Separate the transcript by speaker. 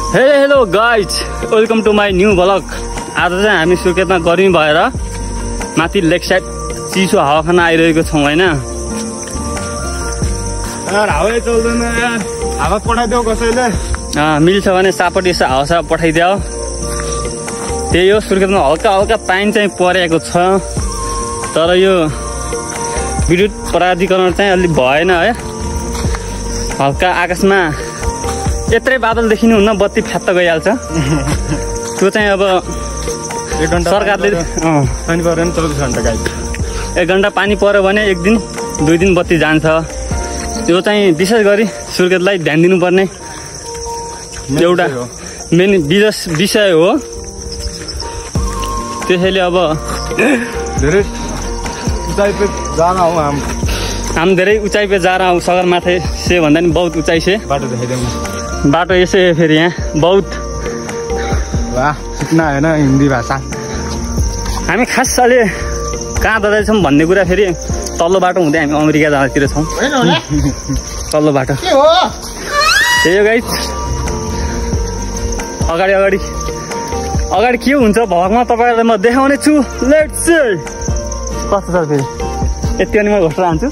Speaker 1: Hello guys, welcome to my new vlog. आज चाहिँ हामी सुर्खेतमा गर्मी भएर माथि लेक साइड चिसो हावा खान आइरहेको छौँ होइन।
Speaker 2: हावै चल्दैन यार, हावा पठाइदेऊ कसैले।
Speaker 1: मिल्छ भने सापट यसो हावा पठाइदियो। त्यही हो, सुर्खेतमा हल्का हल्का पानी चाहिँ परेको छ, तर यो विद्युत प्राधिकरण चाहिँ अलिक भएन है। हल्का आकाशमा यत्रै बादल देखिनु हुन्न, बत्ती फ्यात्त गइहाल्छ। त्यो चाहिँ अब सरकारले
Speaker 2: पानी पऱ्यो भने 24 घण्टा गाइड,
Speaker 1: 1 घण्टा पानी पर्यो भने 1 दिन 2 दिन बत्ती जान्छ। यो चाहिँ विशेष गरी सुर्खेतलाई ध्यान दिनुपर्ने एउटा मेन विषय हो। त्यसैले अब
Speaker 2: धेरै उचाइ पे जाना हो।
Speaker 1: हम धेरै उचाइ पे जा रहा हूँ। सगरमाथा से भन्दा नि बहुत उचाइ से।
Speaker 2: बाटो देखाइदेऊ।
Speaker 1: बाटो यसै हो फेरि यहाँ बहुत।
Speaker 2: वाह, सिक्न होइन हिन्दी भाषा।
Speaker 1: हामी खास अहिले कहाँ जाँदैछौँ भन्ने कुरा फेरि तल्लो बाटो हुँदै हामी अमेरिका जाँदातिर छौँ। तल्लो बाटो त्यही हो गाइस। अगाडि अगाडि अगाडि के हुन्छ भ्लगमा तपाईँहरूलाई म देखाउने छु। लेट्स सी कस्तो छ फेरि। यति अनि म घोस्रो हान्छु।